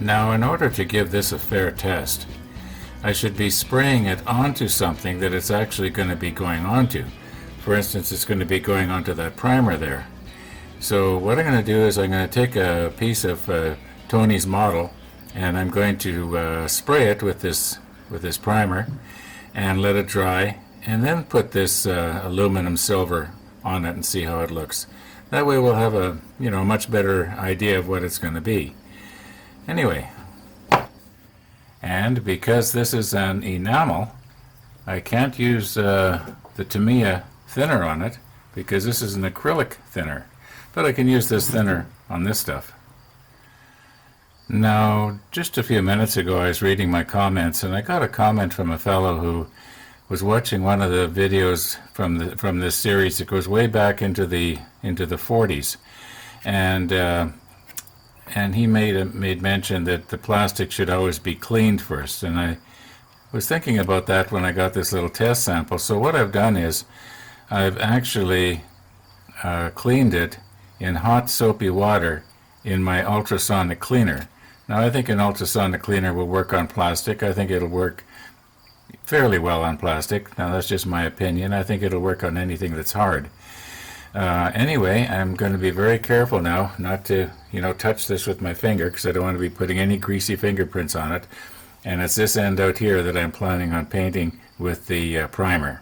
Now, in order to give this a fair test, I should be spraying it onto something that it's actually going to be going onto. For instance, it's going to be going onto that primer there. So what I'm going to do is I'm going to take a piece of Tony's model, and I'm going to spray it with this primer and let it dry, and then put this aluminum silver on it and see how it looks. That way we'll have a much better idea of what it's going to be. Anyway, and because this is an enamel, I can't use the Tamiya thinner on it because this is an acrylic thinner, but I can use this thinner on this stuff. Now, just a few minutes ago I was reading my comments, and I got a comment from a fellow who was watching one of the videos from this series that goes way back into the 40s, and he made mention that the plastic should always be cleaned first, and I was thinking about that when I got this little test sample. So what I've done is I've actually cleaned it in hot soapy water in my ultrasonic cleaner. Now, I think an ultrasonic cleaner will work on plastic. I think it'll work fairly well on plastic. Now, that's just my opinion. I think it'll work on anything that's hard. Anyway, I'm going to be very careful now not to touch this with my finger, because I don't want to be putting any greasy fingerprints on it. And it's this end out here that I'm planning on painting with the primer.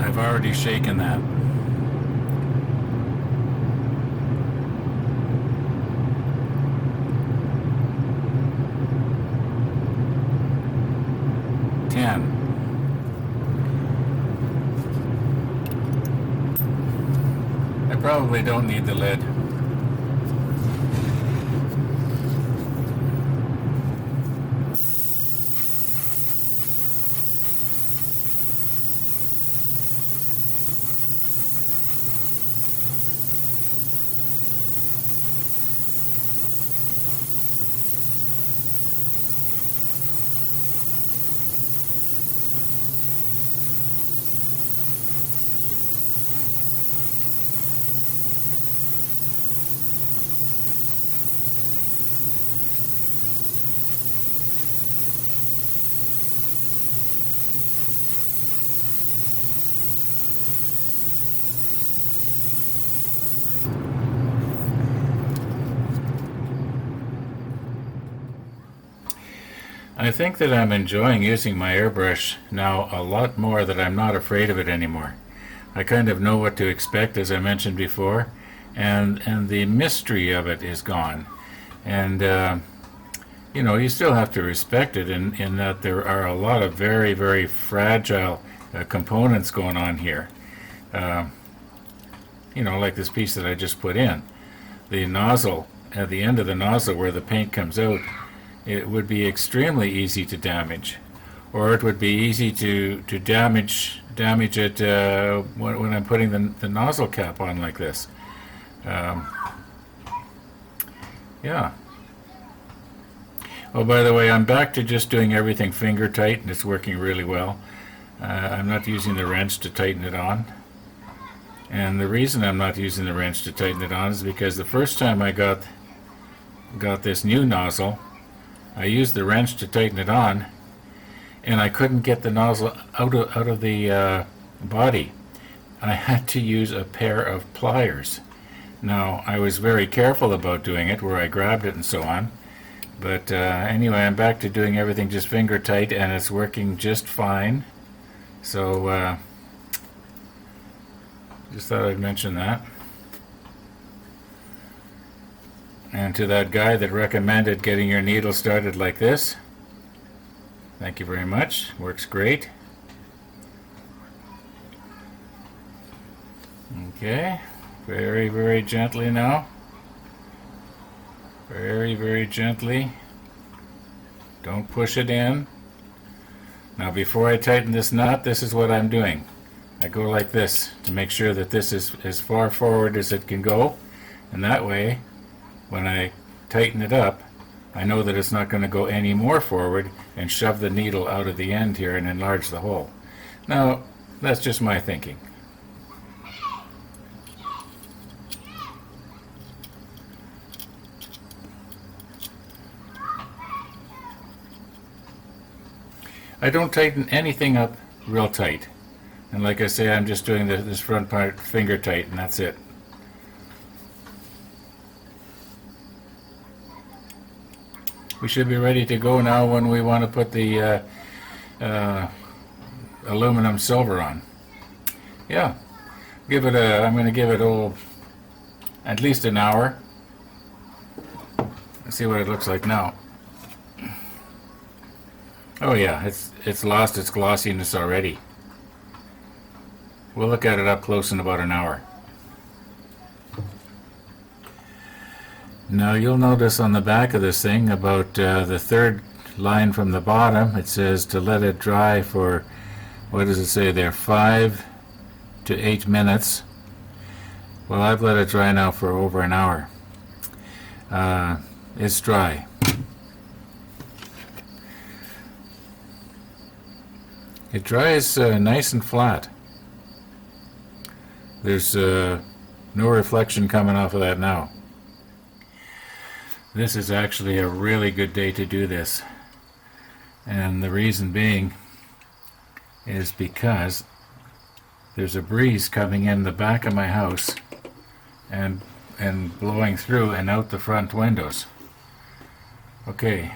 I've already shaken that. I probably don't need the lid. I think that I'm enjoying using my airbrush now a lot more, that I'm not afraid of it anymore. I kind of know what to expect, as I mentioned before, and the mystery of it is gone. And you still have to respect it in that there are a lot of very, very fragile components going on here. Like this piece that I just put in. The nozzle, at the end of the nozzle where the paint comes out, it would be extremely easy to damage, or it would be easy to damage it when I'm putting the nozzle cap on like this. Yeah. Oh, by the way, I'm back to just doing everything finger tight, and it's working really well. I'm not using the wrench to tighten it on. And the reason I'm not using the wrench to tighten it on is because the first time I got this new nozzle, I used the wrench to tighten it on, and I couldn't get the nozzle out of the body. I had to use a pair of pliers. Now, I was very careful about doing it, where I grabbed it and so on. But anyway, I'm back to doing everything just finger tight, and it's working just fine. So, just thought I'd mention that. And to that guy that recommended getting your needle started like this, thank you very much. Works great. Okay, very, very gently now. Very, very gently. Don't push it in. Now before I tighten this nut, this is what I'm doing. I go like this to make sure that this is as far forward as it can go, and that way when I tighten it up I know that it's not going to go any more forward and shove the needle out of the end here and enlarge the hole. Now that's just my thinking. I don't tighten anything up real tight. And like I say, I'm just doing this front part finger tight, and that's it. We should be ready to go now when we want to put the aluminum silver on. Yeah, I'm going to give it at least an hour. Let's see what it looks like now. Oh yeah, it's lost its glossiness already. We'll look at it up close in about an hour. Now you'll notice on the back of this thing, about the third line from the bottom, it says to let it dry for, what does it say there, 5 to 8 minutes. Well, I've let it dry now for over an hour. It's dry. It dries nice and flat. There's no reflection coming off of that now. This is actually a really good day to do this. And the reason being is because there's a breeze coming in the back of my house and blowing through and out the front windows. Okay.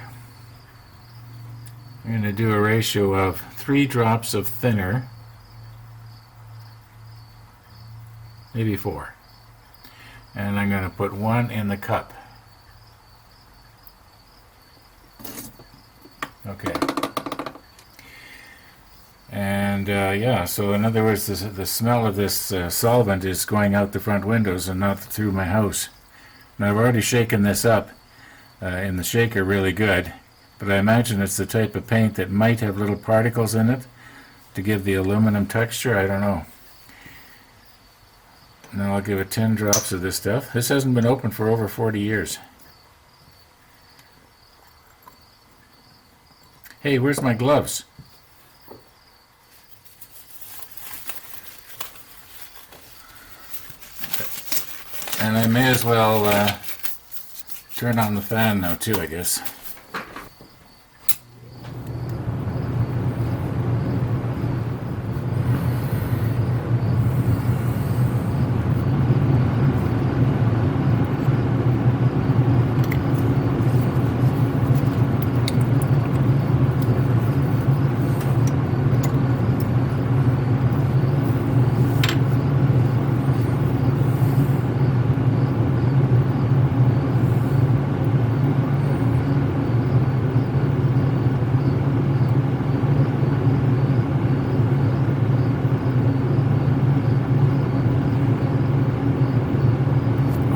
I'm going to do a ratio of 3 drops of thinner, maybe 4, and I'm going to put 1 in the cup. Okay. And yeah, so in other words, the smell of this solvent is going out the front windows and not through my house. Now I've already shaken this up in the shaker really good, but I imagine it's the type of paint that might have little particles in it to give the aluminum texture. I don't know. Now I'll give it 10 drops of this stuff. This hasn't been opened for over 40 years. Hey, where's my gloves? And I may as well turn on the fan now too, I guess.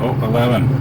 Oh, 11.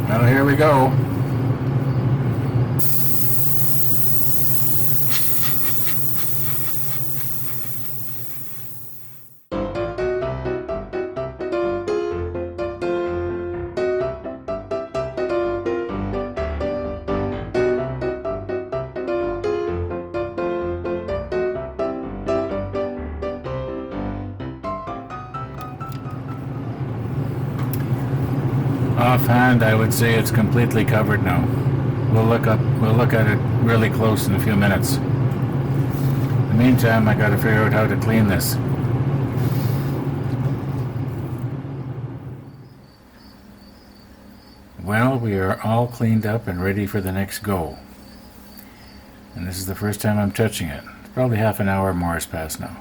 Well, here we go. Offhand, I would say it's completely covered now. We'll look at it really close in a few minutes. In the meantime, I gotta figure out how to clean this. Well, we are all cleaned up and ready for the next go. And this is the first time I'm touching it. Probably half an hour more has passed now.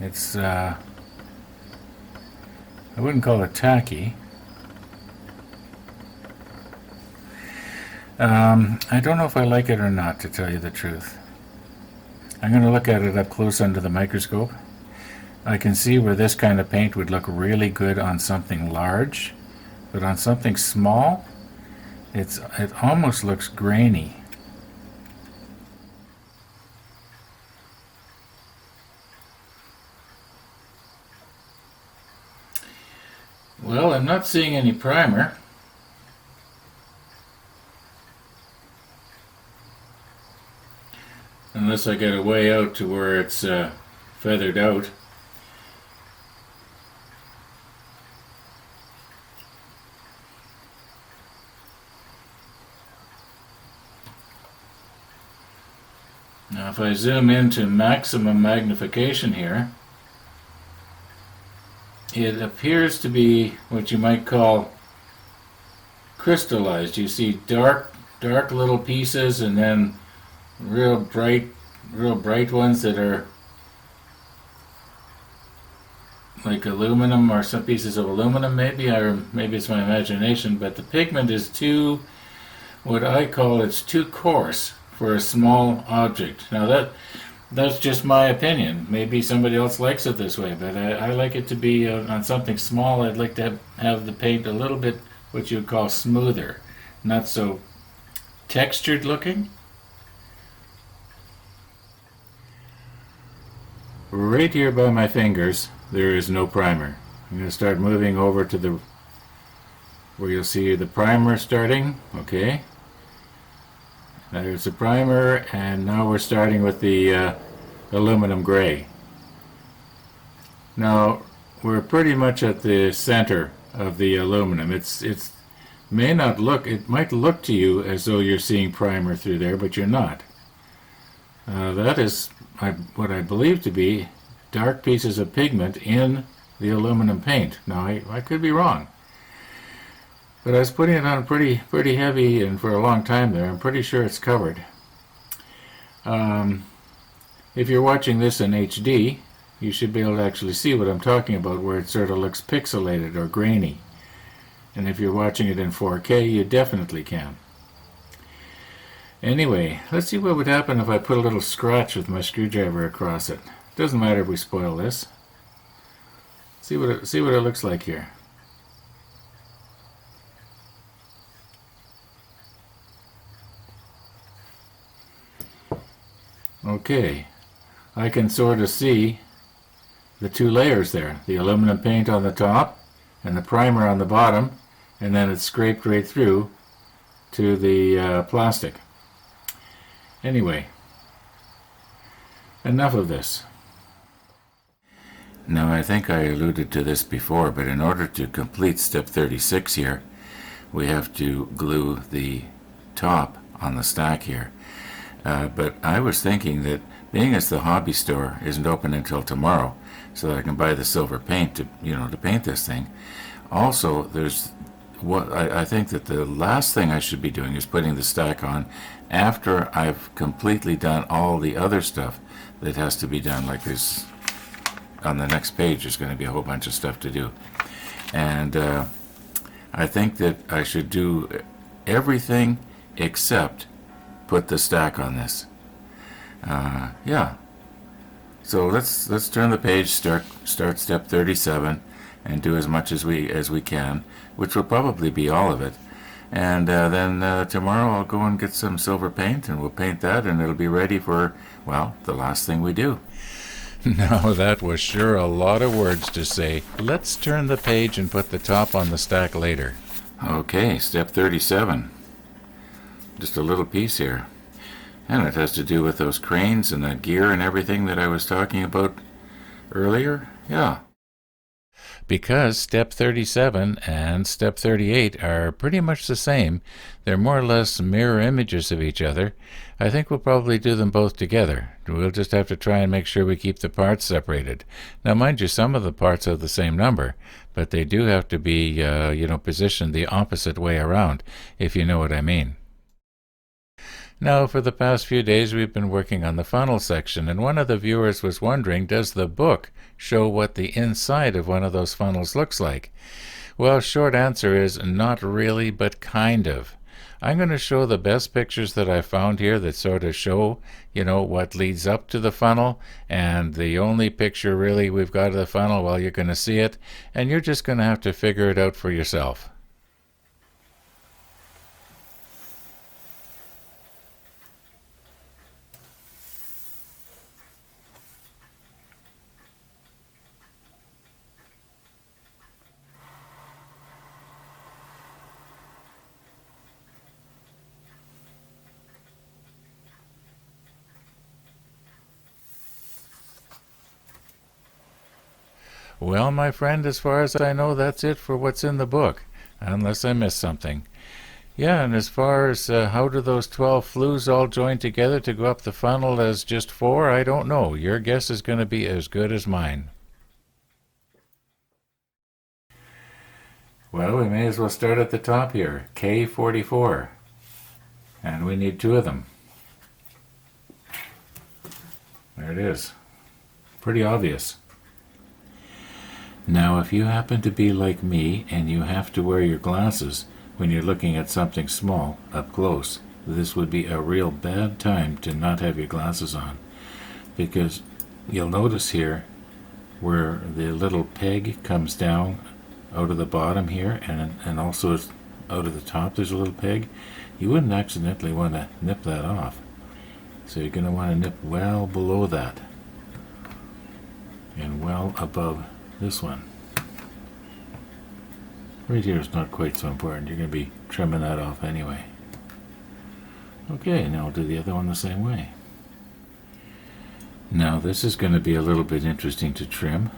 It's, I wouldn't call it tacky. I don't know if I like it or not, to tell you the truth. I'm going to look at it up close under the microscope. I can see where this kind of paint would look really good on something large, but on something small, it almost looks grainy. Well, I'm not seeing any primer. Unless I get it way out to where it's feathered out. Now if I zoom into maximum magnification here, it appears to be what you might call crystallized. You see dark little pieces, and then real bright ones that are like aluminum, or some pieces of aluminum maybe, or maybe it's my imagination, but the pigment is too, what I call, it's too coarse for a small object. Now that's just my opinion. Maybe somebody else likes it this way, but I like it to be on something small. I'd like to have the paint a little bit what you would call smoother, not so textured looking. Right here by my fingers, there is no primer. I'm going to start moving over to where you'll see the primer starting. Okay. There's the primer, and now we're starting with the aluminum gray. Now we're pretty much at the center of the aluminum. It might look to you as though you're seeing primer through there, but you're not. That is what I believe to be dark pieces of pigment in the aluminum paint. Now I could be wrong, but I was putting it on pretty heavy and for a long time there. I'm pretty sure it's covered. If you're watching this in HD, you should be able to actually see what I'm talking about, where it sort of looks pixelated or grainy. And if you're watching it in 4K, you definitely can. Anyway, let's see what would happen if I put a little scratch with my screwdriver across it. Doesn't matter if we spoil this. See what it looks like here. Okay, I can sort of see the two layers there, the aluminum paint on the top and the primer on the bottom, and then it's scraped right through to the plastic. Anyway, enough of this. Now, I think I alluded to this before, but in order to complete step 36 here, we have to glue the top on the stack here. But I was thinking that, being as the hobby store isn't open until tomorrow, so that I can buy the silver paint to paint this thing. Also, there's I think that the last thing I should be doing is putting the stack on after I've completely done all the other stuff that has to be done. Like this, on the next page, there's going to be a whole bunch of stuff to do, and I think that I should do everything except put the stack on this. Yeah. So let's turn the page, start step 37, and do as much as we can, which will probably be all of it. And then tomorrow I'll go and get some silver paint, and we'll paint that, and it'll be ready for, well, the last thing we do. Now that was sure a lot of words to say. Let's turn the page and put the top on the stack later. Okay, step 37. Just a little piece here. And it has to do with those cranes and that gear and everything that I was talking about earlier. Yeah. Because step 37 and step 38 are pretty much the same. They're more or less mirror images of each other. I think we'll probably do them both together. We'll just have to try and make sure we keep the parts separated. Now, mind you, some of the parts are the same number, but they do have to be, positioned the opposite way around, if you know what I mean. Now, for the past few days, we've been working on the funnel section, and one of the viewers was wondering, does the book show what the inside of one of those funnels looks like? Well, short answer is not really, but kind of. I'm going to show the best pictures that I found here that sort of show, what leads up to the funnel, and the only picture really we've got of the funnel, well, you're going to see it, and you're just going to have to figure it out for yourself. Well, my friend, as far as I know, that's it for what's in the book, unless I missed something. Yeah, and as far as how do those 12 flues all join together to go up the funnel as just 4, I don't know. Your guess is going to be as good as mine. Well, we may as well start at the top here, K44. And we need 2 of them. There it is. Pretty obvious. Now, if you happen to be like me and you have to wear your glasses when you're looking at something small up close, this would be a real bad time to not have your glasses on, because you'll notice here where the little peg comes down out of the bottom here, and also out of the top there's a little peg. You wouldn't accidentally want to nip that off, so you're going to want to nip well below that and well above this one. Right here is not quite so important. You're going to be trimming that off anyway. Okay, now I'll do the other one the same way. Now this is going to be a little bit interesting to trim.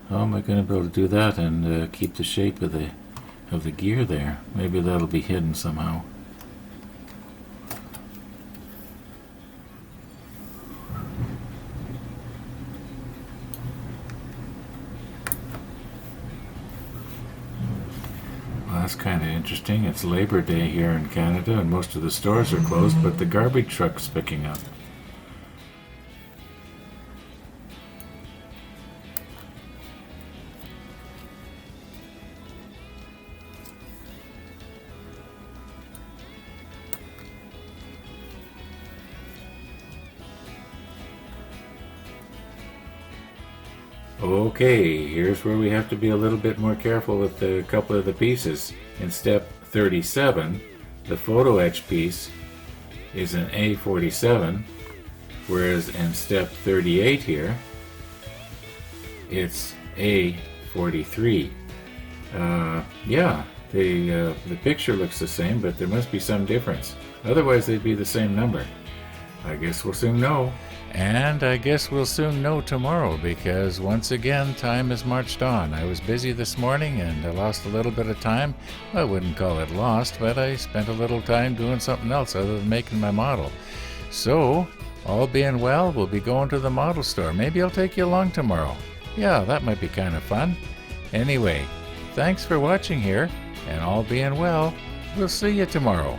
How am I going to be able to do that and keep the shape of the gear there? Maybe that'll be hidden somehow. That's kind of interesting. It's Labor Day here in Canada and most of the stores are closed, but the garbage truck's picking up. Okay, here's where we have to be a little bit more careful with a couple of the pieces. In step 37, the photo etch piece is an A47, whereas in step 38 here, it's A43. Yeah, the picture looks the same, but there must be some difference. Otherwise, they'd be the same number. I guess we'll soon know. And I guess we'll soon know tomorrow, because once again time has marched on. I was busy this morning and I lost a little bit of time. I wouldn't call it lost, but I spent a little time doing something else other than making my model. So, all being well, we'll be going to the model store. Maybe I'll take you along tomorrow. Yeah, that might be kind of fun. Anyway, thanks for watching here, and all being well, we'll see you tomorrow.